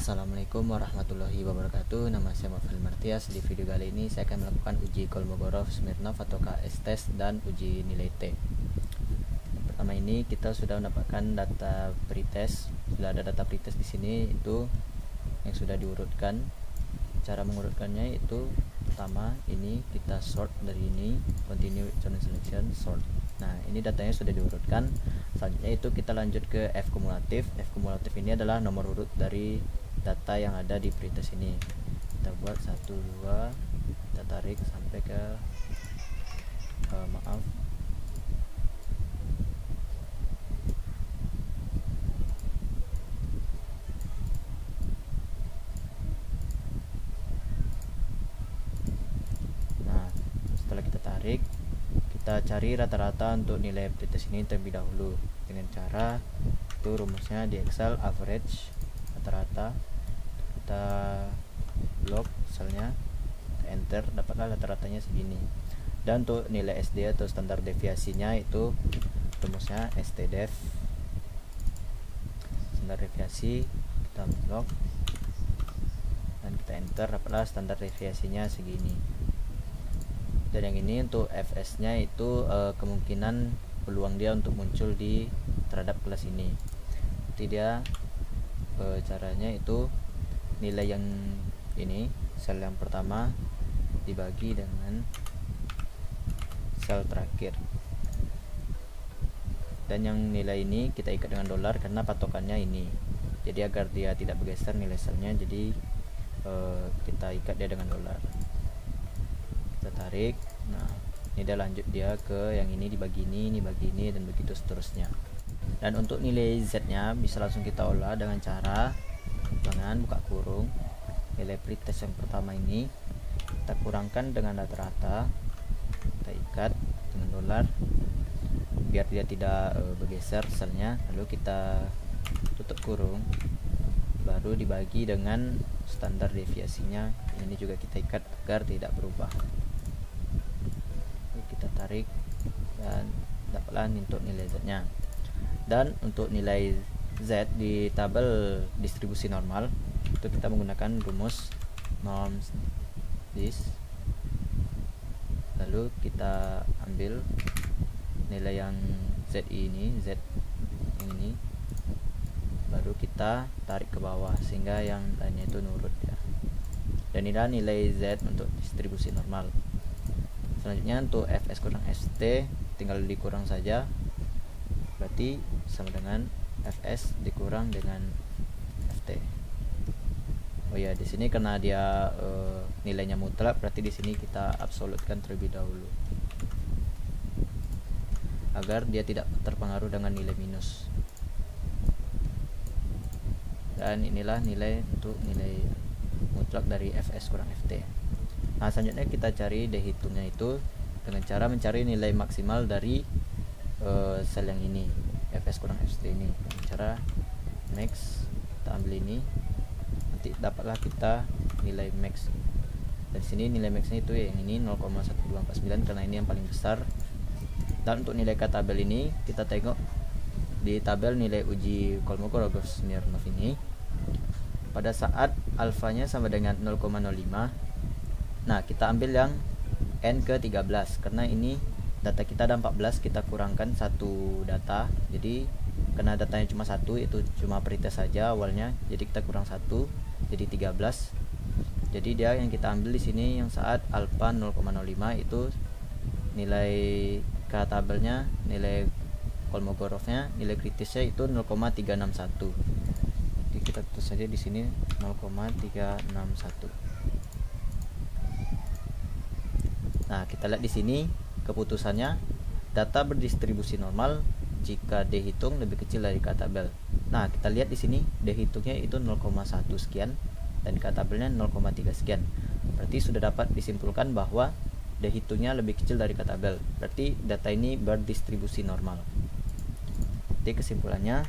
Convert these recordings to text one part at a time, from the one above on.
Assalamualaikum warahmatullahi wabarakatuh. Nama saya Novel Martias. Di video kali ini saya akan melakukan uji Kolmogorov, Smirnov atau KS test dan uji nilai T. Pertama ini kita sudah mendapatkan data pretest. Sudah ada data pretest di sini itu yang sudah diurutkan. Cara mengurutkannya itu pertama ini kita sort dari ini, continue with channel selection, sort. Nah, ini datanya sudah diurutkan. Selanjutnya itu kita lanjut ke F kumulatif. F kumulatif ini adalah nomor urut dari data yang ada di pretest ini. Kita buat 1, 2, kita tarik sampai ke maaf. Nah, setelah kita tarik, kita cari rata-rata untuk nilai pretest ini terlebih dahulu dengan cara itu rumusnya di Excel average rata-rata. Kita blok selnya, enter, dapatlah rata-ratanya segini. Dan untuk nilai SD atau standar deviasinya itu rumusnya stdef, standar deviasi, kita blok dan kita enter, dapatlah standar deviasinya segini. Dan yang ini untuk fs nya itu kemungkinan peluang dia untuk muncul di terhadap kelas ini. Jadi dia caranya itu nilai yang ini, sel yang pertama dibagi dengan sel terakhir, dan yang nilai ini kita ikat dengan dolar karena patokannya ini. Jadi agar dia tidak bergeser nilai selnya, jadi kita ikat dia dengan dolar. Kita tarik. Nah, ini dia lanjut dia ke yang ini dibagi ini bagi ini, dan begitu seterusnya. Dan untuk nilai Z nya bisa langsung kita olah dengan cara dengan buka kurung nilai pretest yang pertama ini kita kurangkan dengan rata-rata, kita ikat dengan dolar biar dia tidak bergeser selnya, lalu kita tutup kurung, baru dibagi dengan standar deviasinya. Ini juga kita ikat agar tidak berubah. Lalu kita tarik dan dapatlah untuk nilai Z nya. Dan untuk nilai Z di tabel distribusi normal itu kita menggunakan rumus norms this, lalu kita ambil nilai yang Z ini, Z yang ini, baru kita tarik ke bawah sehingga yang lainnya itu nurut ya. Dan inilah nilai Z untuk distribusi normal. Selanjutnya untuk fs kurang st tinggal dikurang saja, berarti sama dengan fs dikurang dengan ft. Oh ya, di sini karena dia nilainya mutlak, berarti di sini kita absolutkan terlebih dahulu agar dia tidak terpengaruh dengan nilai minus. Dan inilah nilai untuk nilai mutlak dari fs kurang ft. Nah, selanjutnya kita cari dehitungnya itu dengan cara mencari nilai maksimal dari sel yang ini, fs kurang ft ini, dengan cara max. Kita ambil ini, nanti dapatlah kita nilai max. Dan sini nilai maxnya itu yang ini 0,1249 karena ini yang paling besar. Dan untuk nilai K tabel ini kita tengok di tabel nilai uji Kolmogorov Smirnov ini pada saat alfanya sama dengan 0,05. Nah, kita ambil yang n ke 13 karena ini data kita ada 14, kita kurangkan satu data. Jadi karena datanya cuma satu, itu cuma pretest saja awalnya, jadi kita kurang satu, jadi 13. Jadi dia yang kita ambil di sini yang saat alfa 0,05 itu nilai K tabelnya, nilai Kolmogorovnya, nilai kritisnya itu 0,361. Jadi kita tulis saja di sini 0,361. Nah, kita lihat di sini keputusannya data berdistribusi normal jika D hitung lebih kecil dari K tabel. Nah, kita lihat di sini D hitungnya itu 0,1 sekian dan K tabelnya 0,3 sekian. Berarti sudah dapat disimpulkan bahwa D hitungnya lebih kecil dari K tabel. Berarti data ini berdistribusi normal. Jadi kesimpulannya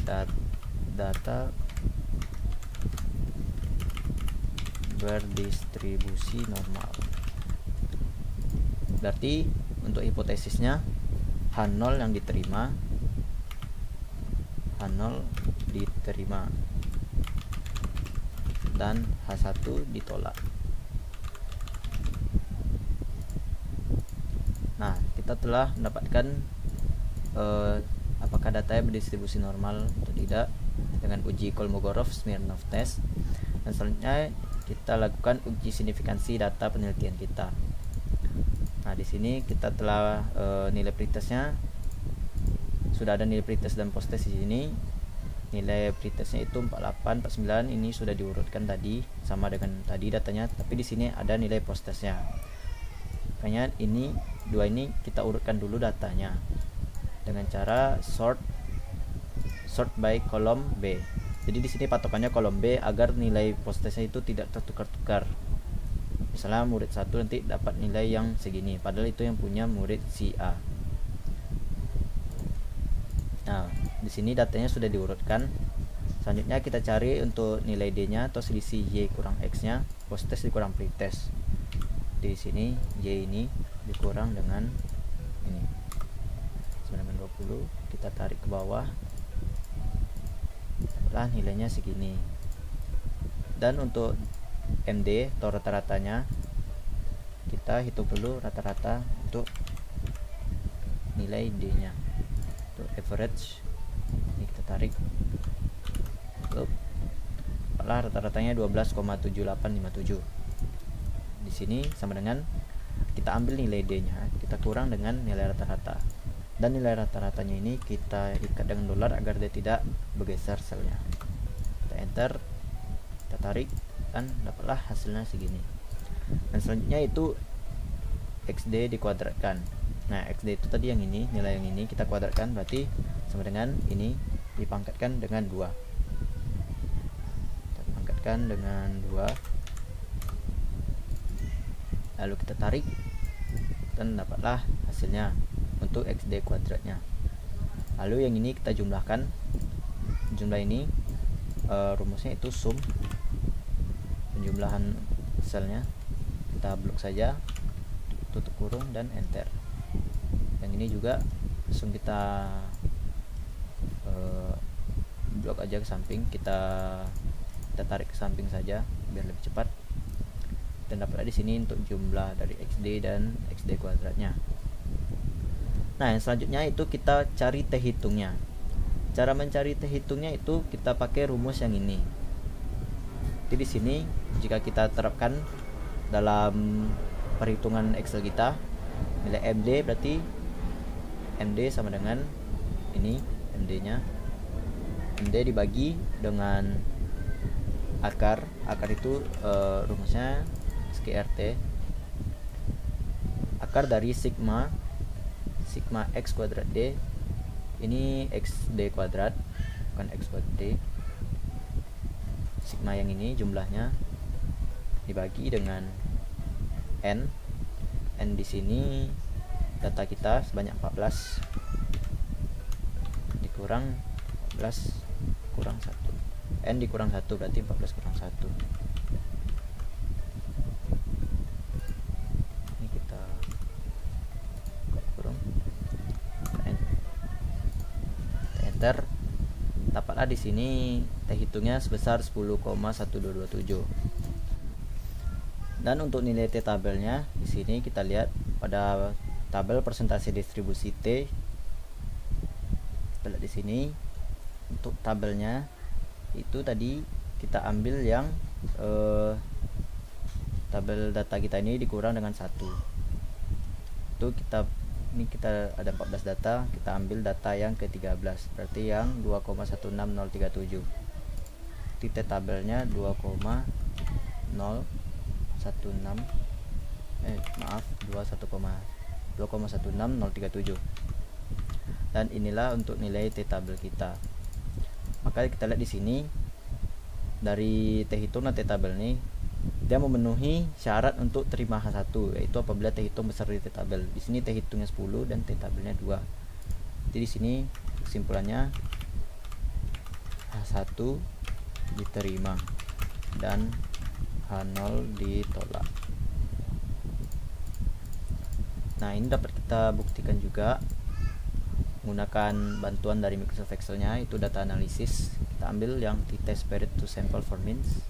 data berdistribusi normal. Berarti untuk hipotesisnya H0 yang diterima, H0 diterima dan H1 ditolak. Nah, kita telah mendapatkan apakah datanya berdistribusi normal atau tidak dengan uji Kolmogorov-Smirnov test. Dan selanjutnya kita lakukan uji signifikansi data penelitian kita. Nah, di sini kita telah nilai pretestnya sudah ada, nilai pretest dan posttest di sini. Nilai pretestnya itu 48, 49, ini sudah diurutkan tadi sama dengan tadi datanya, tapi di sini ada nilai posttestnya. Makanya ini dua ini kita urutkan dulu datanya dengan cara sort by kolom B. Jadi di sini patokannya kolom B agar nilai posttestnya itu tidak tertukar-tukar. Misalnya murid 1 nanti dapat nilai yang segini, padahal itu yang punya murid si A. Nah, di sini datanya sudah diurutkan. Selanjutnya kita cari untuk nilai D-nya atau selisih Y kurang X-nya, posttest dikurang pretest. Di sini Y ini dikurang dengan ini 920, kita tarik ke bawah. Lah nilainya segini. Dan untuk MD atau rata-ratanya kita hitung dulu rata-rata untuk nilai D-nya. Untuk average ini kita tarik. Lah rata-ratanya 12,7857. Di sini sama dengan kita ambil nilai D-nya, kita kurang dengan nilai rata-rata. Dan nilai rata-ratanya ini kita ikat dengan dolar agar dia tidak bergeser selnya. Kita enter, kita tarik, dan dapatlah hasilnya segini. Dan selanjutnya itu XD dikuadratkan. Nah, XD itu tadi yang ini, nilai yang ini kita kuadratkan, berarti sama dengan ini dipangkatkan dengan 2. Kita pangkatkan dengan 2. Lalu kita tarik dan dapatlah hasilnya untuk XD kuadratnya. Lalu yang ini kita jumlahkan. Jumlah ini rumusnya itu sum, penjumlahan selnya. Kita blok saja, tutup kurung dan enter. Yang ini juga langsung kita blok aja ke samping, kita tarik ke samping saja biar lebih cepat. Dan dapat di sini untuk jumlah dari XD dan XD kuadratnya. Nah, yang selanjutnya itu kita cari T hitungnya. Cara mencari T hitungnya itu kita pakai rumus yang ini. Jadi di sini jika kita terapkan dalam perhitungan Excel kita, nilai MD berarti MD sama dengan ini MD-nya. MD dibagi dengan akar. Akar itu rumusnya SQRT. Akar dari sigma X kuadrat D, ini XD kuadrat, bukan X kuadrat D. Sigma yang ini jumlahnya dibagi dengan N. N di sini data kita sebanyak 14 dikurang 14 kurang 1. N dikurang 1 berarti 14 kurang 1. Dapatlah di sini T hitungnya sebesar 10,1227. Dan untuk nilai T tabelnya di sini kita lihat pada tabel persentase distribusi T. Kita lihat di sini untuk tabelnya itu tadi kita ambil yang tabel data kita ini dikurang dengan 1. Itu ini kita ada 14 data, kita ambil data yang ke-13, berarti yang 2,16037. Di T tabelnya 2,16037. Dan inilah untuk nilai T tabel kita. Maka kita lihat di sini dari T hitung dan T tabel ini dia memenuhi syarat untuk terima H1, yaitu apabila T hitung besar dari T tabel. Di sini T hitungnya 10 dan T tabelnya 2. Jadi di sini kesimpulannya H1 diterima dan H0 ditolak. Nah, ini dapat kita buktikan juga menggunakan bantuan dari Microsoft Excel-nya, itu data analisis. Kita ambil yang t-test period to sample for means.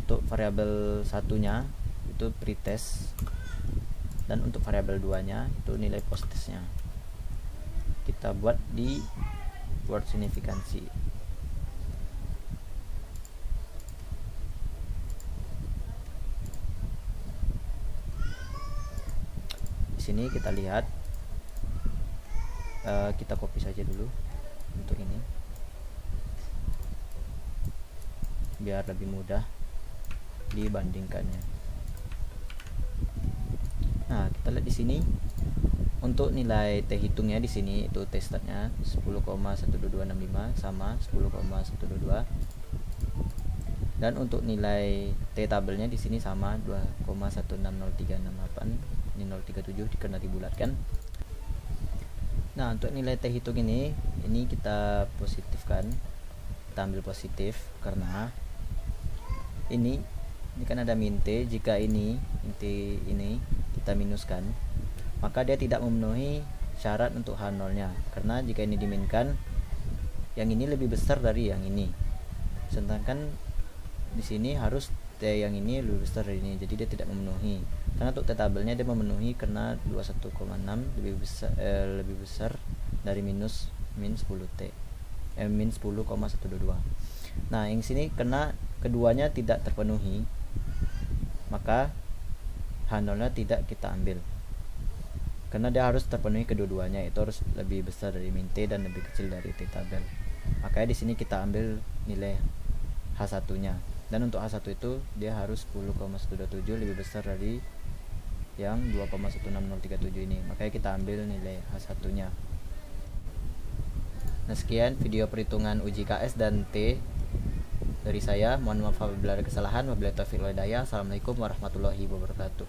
untuk variabel satunya itu pretest, dan untuk variabel 2-nya itu nilai post testnya. Kita buat di word signifikansi. Di sini kita lihat, kita copy saja dulu untuk ini biar lebih mudah dibandingkannya. Nah, kita lihat di sini untuk nilai T hitungnya di sini itu T startnya 10,12265 sama 10,122, dan untuk nilai T tabelnya di sini sama 2,160368, ini 037 karena dibulatkan. Nah, untuk nilai T hitung ini kita positifkan, kita ambil positif karena ini kan ada min T. Jika ini kita minuskan, maka dia tidak memenuhi syarat untuk H0 nya, karena jika ini diminkan, yang ini lebih besar dari yang ini, sedangkan di sini harus T yang ini lebih besar dari ini, jadi dia tidak memenuhi. Karena untuk T tabelnya dia memenuhi karena 21,6 lebih besar dari min 10T, min 10,122. Nah, yang sini karena keduanya tidak terpenuhi, maka H0 nya tidak kita ambil, karena dia harus terpenuhi kedua-duanya, itu harus lebih besar dari min T dan lebih kecil dari T tabel. Makanya di sini kita ambil nilai H1 nya, dan untuk H1 itu dia harus 10,127 lebih besar dari yang 2,16037 ini, makanya kita ambil nilai H1 nya. Nah, sekian video perhitungan uji KS dan T dari saya. Mohon maaf apabila ada kesalahan. Wabillahi taufiq wal hidayah. Assalamualaikum warahmatullahi wabarakatuh.